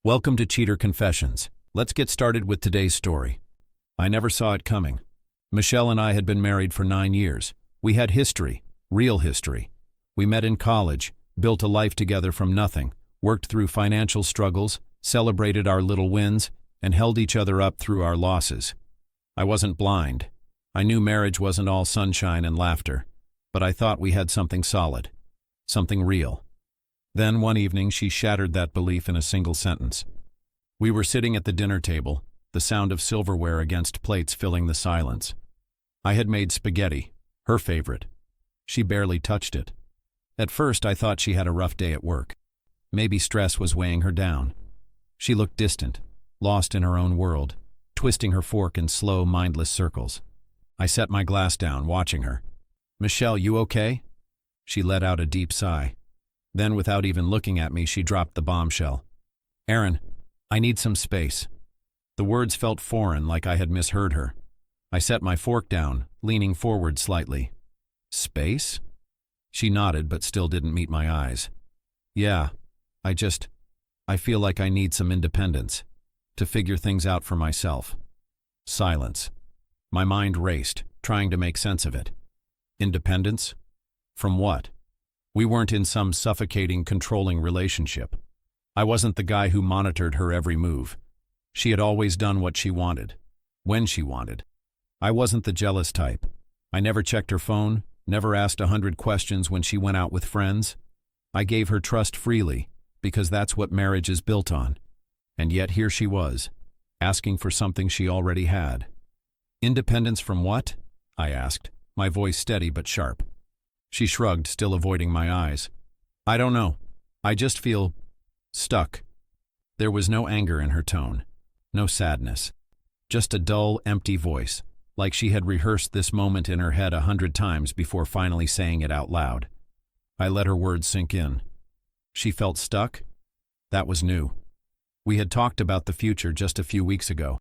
Welcome to Cheater Confessions. Let's get started with today's story. I never saw it coming. Michelle and I had been married for 9 years. We had history, real history. We met in college, built a life together from nothing, worked through financial struggles, celebrated our little wins, and held each other up through our losses. I wasn't blind. I knew marriage wasn't all sunshine and laughter, but I thought we had something solid, something real. Then one evening she shattered that belief in a single sentence. We were sitting at the dinner table, the sound of silverware against plates filling the silence. I had made spaghetti, her favorite. She barely touched it. At first I thought she had a rough day at work. Maybe stress was weighing her down. She looked distant, lost in her own world, twisting her fork in slow, mindless circles. I set my glass down, watching her. "Michelle, you okay?" She let out a deep sigh. Then, without even looking at me, she dropped the bombshell. "Aaron, I need some space." The words felt foreign, like I had misheard her. I set my fork down, leaning forward slightly. "Space?" She nodded, but still didn't meet my eyes. "Yeah, I feel like I need some independence, to figure things out for myself." Silence. My mind raced, trying to make sense of it. Independence? From what? We weren't in some suffocating, controlling relationship. I wasn't the guy who monitored her every move. She had always done what she wanted, when she wanted. I wasn't the jealous type. I never checked her phone, never asked 100 questions when she went out with friends. I gave her trust freely, because that's what marriage is built on. And yet here she was, asking for something she already had. "Independence from what?" I asked, my voice steady but sharp. She shrugged, still avoiding my eyes. "I don't know. I just feel stuck." There was no anger in her tone, no sadness. Just a dull, empty voice, like she had rehearsed this moment in her head 100 times before finally saying it out loud. I let her words sink in. She felt stuck? That was new. We had talked about the future just a few weeks ago.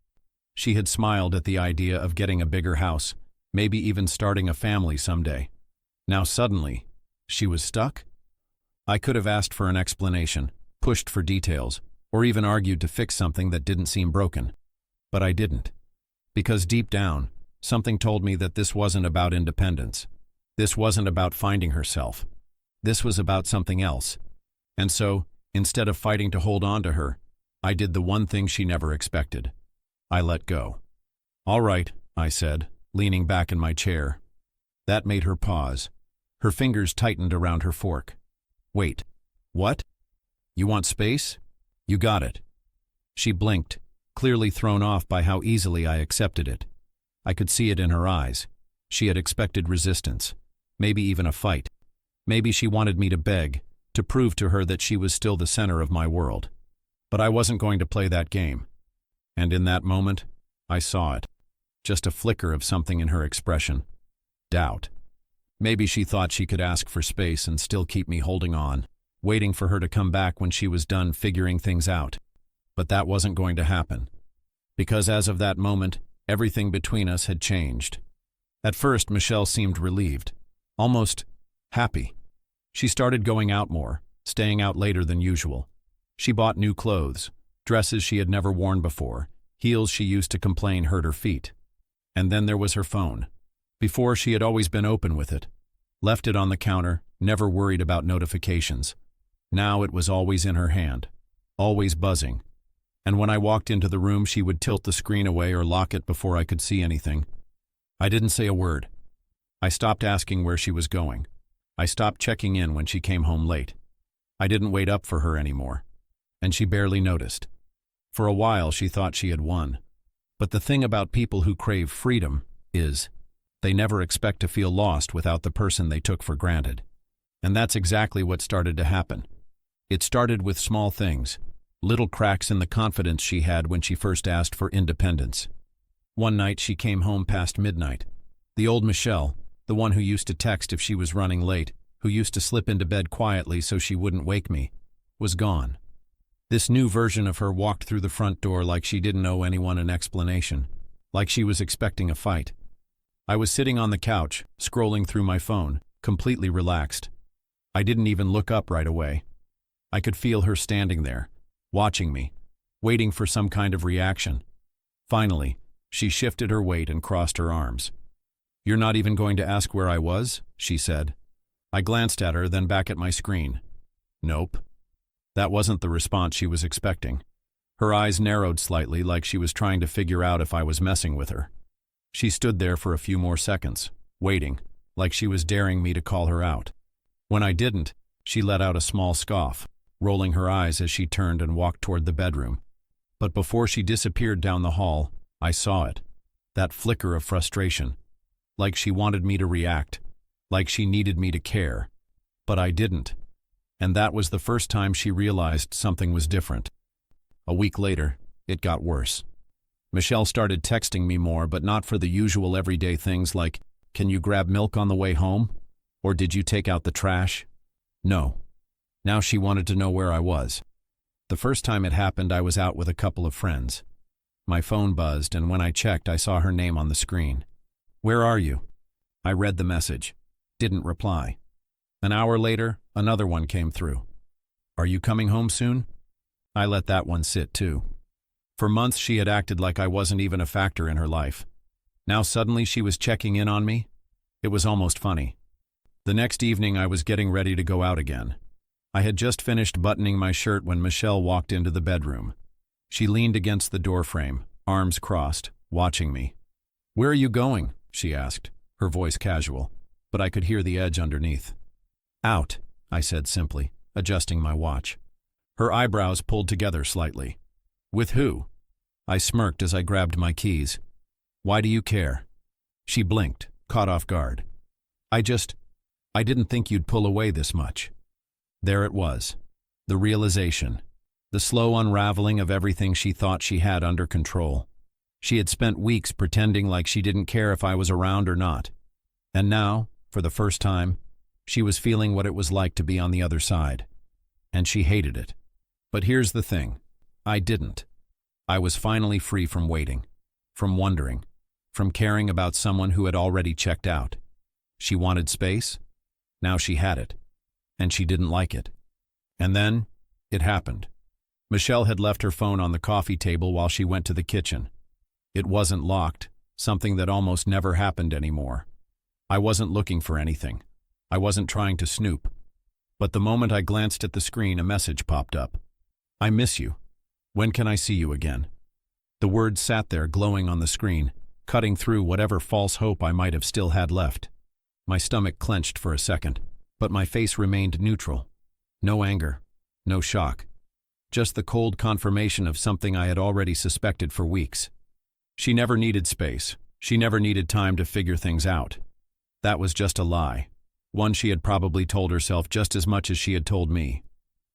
She had smiled at the idea of getting a bigger house, maybe even starting a family someday. Now suddenly, she was stuck? I could have asked for an explanation, pushed for details, or even argued to fix something that didn't seem broken. But I didn't. Because deep down, something told me that this wasn't about independence. This wasn't about finding herself. This was about something else. And so, instead of fighting to hold on to her, I did the one thing she never expected. I let go. "All right," I said, leaning back in my chair. That made her pause. Her fingers tightened around her fork. "Wait. What? You want space? You got it." She blinked, clearly thrown off by how easily I accepted it. I could see it in her eyes. She had expected resistance, maybe even a fight. Maybe she wanted me to beg, to prove to her that she was still the center of my world. But I wasn't going to play that game. And in that moment, I saw it. Just a flicker of something in her expression. Doubt. Maybe she thought she could ask for space and still keep me holding on, waiting for her to come back when she was done figuring things out. But that wasn't going to happen. Because as of that moment, everything between us had changed. At first, Michelle seemed relieved, almost happy. She started going out more, staying out later than usual. She bought new clothes, dresses she had never worn before, heels she used to complain hurt her feet. And then there was her phone. Before, she had always been open with it. Left it on the counter, never worried about notifications. Now it was always in her hand, always buzzing. And when I walked into the room, she would tilt the screen away or lock it before I could see anything. I didn't say a word. I stopped asking where she was going. I stopped checking in when she came home late. I didn't wait up for her anymore. And she barely noticed. For a while, she thought she had won. But the thing about people who crave freedom is they never expect to feel lost without the person they took for granted. And that's exactly what started to happen. It started with small things, little cracks in the confidence she had when she first asked for independence. One night she came home past midnight. The old Michelle, the one who used to text if she was running late, who used to slip into bed quietly so she wouldn't wake me, was gone. This new version of her walked through the front door like she didn't owe anyone an explanation, like she was expecting a fight. I was sitting on the couch, scrolling through my phone, completely relaxed. I didn't even look up right away. I could feel her standing there, watching me, waiting for some kind of reaction. Finally, she shifted her weight and crossed her arms. "You're not even going to ask where I was?" she said. I glanced at her, then back at my screen. Nope. That wasn't the response she was expecting. Her eyes narrowed slightly, like she was trying to figure out if I was messing with her. She stood there for a few more seconds, waiting, like she was daring me to call her out. When I didn't, she let out a small scoff, rolling her eyes as she turned and walked toward the bedroom. But before she disappeared down the hall, I saw it. That flicker of frustration. Like she wanted me to react. Like she needed me to care. But I didn't. And that was the first time she realized something was different. A week later, it got worse. Michelle started texting me more, but not for the usual everyday things like, "Can you grab milk on the way home?" Or "Did you take out the trash?" No. Now she wanted to know where I was. The first time it happened, I was out with a couple of friends. My phone buzzed, and when I checked, I saw her name on the screen. "Where are you?" I read the message. Didn't reply. An hour later, another one came through. "Are you coming home soon?" I let that one sit too. For months she had acted like I wasn't even a factor in her life. Now suddenly she was checking in on me? It was almost funny. The next evening I was getting ready to go out again. I had just finished buttoning my shirt when Michelle walked into the bedroom. She leaned against the doorframe, arms crossed, watching me. "Where are you going?" she asked, her voice casual, but I could hear the edge underneath. "Out," I said simply, adjusting my watch. Her eyebrows pulled together slightly. "With who?" I smirked as I grabbed my keys. "Why do you care?" She blinked, caught off guard. I didn't think you'd pull away this much." There it was. The realization. The slow unraveling of everything she thought she had under control. She had spent weeks pretending like she didn't care if I was around or not. And now, for the first time, she was feeling what it was like to be on the other side. And she hated it. But here's the thing. I didn't. I was finally free from waiting, from wondering, from caring about someone who had already checked out. She wanted space. Now she had it. And she didn't like it. And then, it happened. Michelle had left her phone on the coffee table while she went to the kitchen. It wasn't locked, something that almost never happened anymore. I wasn't looking for anything. I wasn't trying to snoop. But the moment I glanced at the screen, a message popped up. "I miss you. When can I see you again?" The words sat there glowing on the screen, cutting through whatever false hope I might have still had left. My stomach clenched for a second, but my face remained neutral. No anger, no shock. Just the cold confirmation of something I had already suspected for weeks. She never needed space. She never needed time to figure things out. That was just a lie. One she had probably told herself just as much as she had told me.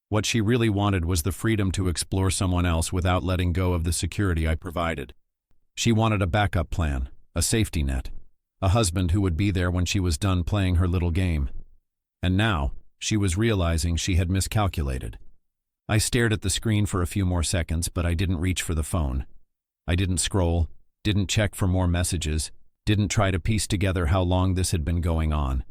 What she really wanted was the freedom to explore someone else without letting go of the security I provided. She wanted a backup plan, a safety net, a husband who would be there when she was done playing her little game. And now, she was realizing she had miscalculated. I stared at the screen for a few more seconds, but I didn't reach for the phone. I didn't scroll, didn't check for more messages, didn't try to piece together how long this had been going on.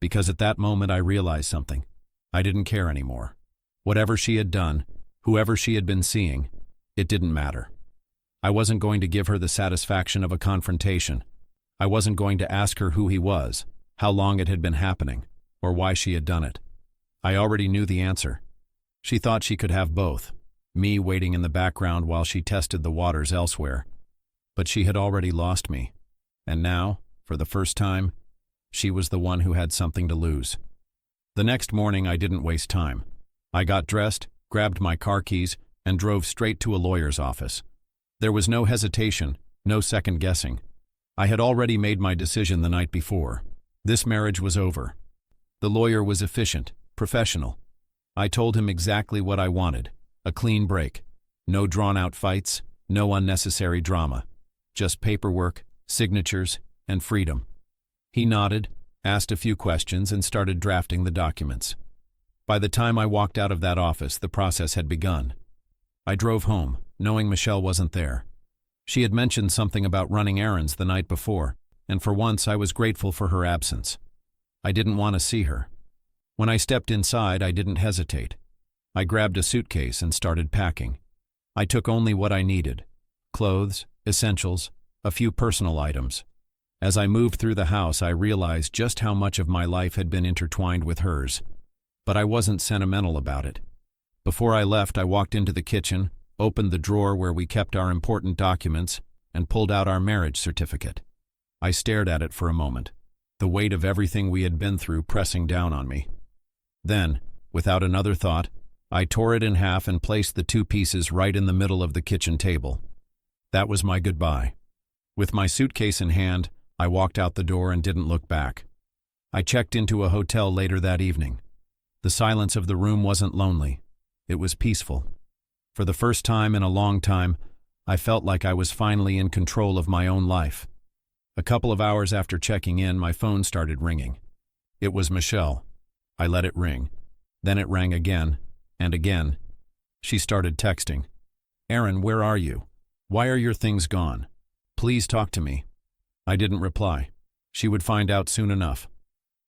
Because at that moment I realized something. I didn't care anymore. Whatever she had done, whoever she had been seeing, it didn't matter. I wasn't going to give her the satisfaction of a confrontation. I wasn't going to ask her who he was, how long it had been happening, or why she had done it. I already knew the answer. She thought she could have both, me waiting in the background while she tested the waters elsewhere. But she had already lost me. And now, for the first time, she was the one who had something to lose. The next morning I didn't waste time. I got dressed, grabbed my car keys, and drove straight to a lawyer's office. There was no hesitation, no second guessing. I had already made my decision the night before. This marriage was over. The lawyer was efficient, professional. I told him exactly what I wanted, a clean break. No drawn-out fights, no unnecessary drama. Just paperwork, signatures, and freedom. He nodded, asked a few questions, and started drafting the documents. By the time I walked out of that office, the process had begun. I drove home, knowing Michelle wasn't there. She had mentioned something about running errands the night before, and for once I was grateful for her absence. I didn't want to see her. When I stepped inside, I didn't hesitate. I grabbed a suitcase and started packing. I took only what I needed: clothes, essentials, a few personal items. As I moved through the house, I realized just how much of my life had been intertwined with hers. But I wasn't sentimental about it. Before I left, I walked into the kitchen, opened the drawer where we kept our important documents, and pulled out our marriage certificate. I stared at it for a moment, the weight of everything we had been through pressing down on me. Then, without another thought, I tore it in half and placed the two pieces right in the middle of the kitchen table. That was my goodbye. With my suitcase in hand, I walked out the door and didn't look back. I checked into a hotel later that evening. The silence of the room wasn't lonely. It was peaceful. For the first time in a long time, I felt like I was finally in control of my own life. A couple of hours after checking in, my phone started ringing. It was Michelle. I let it ring. Then it rang again, and again. She started texting. "Aaron, where are you? Why are your things gone? Please talk to me." I didn't reply. She would find out soon enough.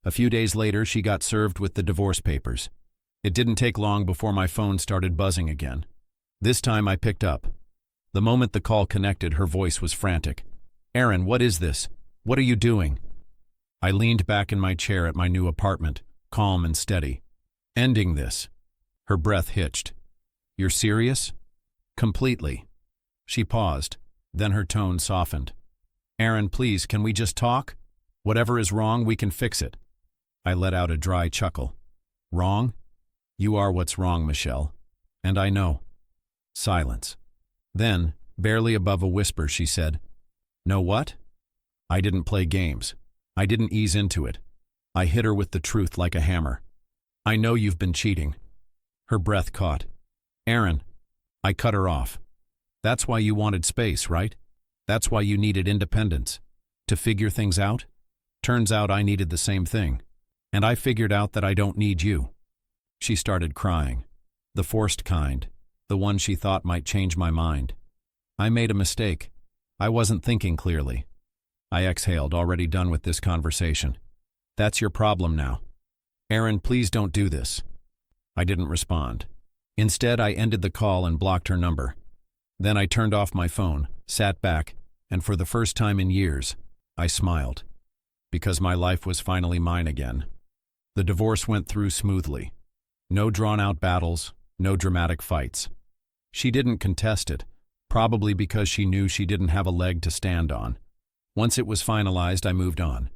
A few days later, she got served with the divorce papers. It didn't take long before my phone started buzzing again. This time I picked up. The moment the call connected, her voice was frantic. "Aaron, what is this? What are you doing?" I leaned back in my chair at my new apartment, calm and steady. "Ending this." Her breath hitched. "You're serious?" "Completely." She paused, then her tone softened. "Aaron, please, can we just talk? Whatever is wrong, we can fix it." I let out a dry chuckle. "Wrong? You are what's wrong, Michelle. And I know." Silence. Then, barely above a whisper, she said, "Know what? I didn't play games. I didn't ease into it. I hit her with the truth like a hammer. I know you've been cheating." Her breath caught. "Aaron." I cut her off. "That's why you wanted space, right? That's why you needed independence. To figure things out? Turns out I needed the same thing. And I figured out that I don't need you." She started crying. The forced kind. The one she thought might change my mind. I made a mistake. I wasn't thinking clearly. I exhaled, already done with this conversation. "That's your problem now. Aaron, please don't do this." I didn't respond. Instead, I ended the call and blocked her number. Then I turned off my phone, sat back, and for the first time in years, I smiled. Because my life was finally mine again. The divorce went through smoothly. No drawn-out battles, no dramatic fights. She didn't contest it, probably because she knew she didn't have a leg to stand on. Once it was finalized, I moved on.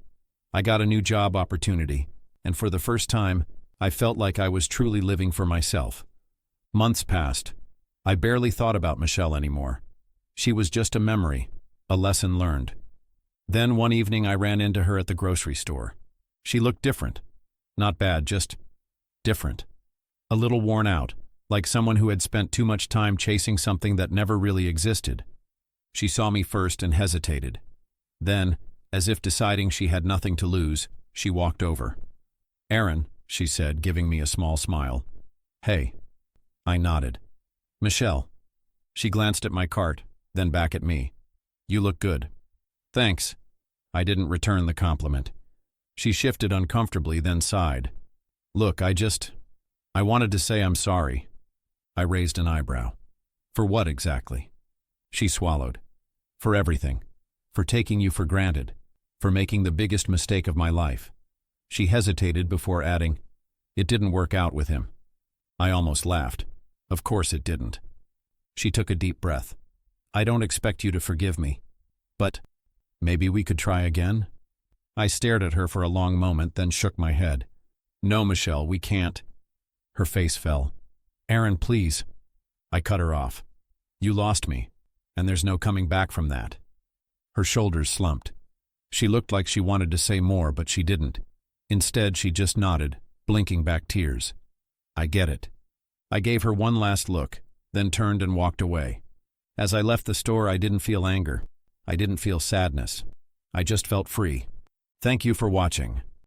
I got a new job opportunity, and for the first time, I felt like I was truly living for myself. Months passed. I barely thought about Michelle anymore. She was just a memory, a lesson learned. Then one evening I ran into her at the grocery store. She looked different. Not bad, just different. A little worn out, like someone who had spent too much time chasing something that never really existed. She saw me first and hesitated. Then, as if deciding she had nothing to lose, she walked over. "Aaron," she said, giving me a small smile. "Hey." I nodded. "Michelle." She glanced at my cart, then back at me. "You look good." "Thanks." I didn't return the compliment. She shifted uncomfortably, then sighed. "Look, I wanted to say I'm sorry." I raised an eyebrow. "For what exactly?" She swallowed. "For everything. For taking you for granted. For making the biggest mistake of my life." She hesitated before adding, "It didn't work out with him." I almost laughed. Of course it didn't. She took a deep breath. "I don't expect you to forgive me. But maybe we could try again?" I stared at her for a long moment, then shook my head. "No, Michelle, we can't." Her face fell. "Aaron, please." I cut her off. "You lost me, and there's no coming back from that." Her shoulders slumped. She looked like she wanted to say more, but she didn't. Instead, she just nodded, blinking back tears. "I get it." I gave her one last look, then turned and walked away. As I left the store, I didn't feel anger. I didn't feel sadness. I just felt free. Thank you for watching.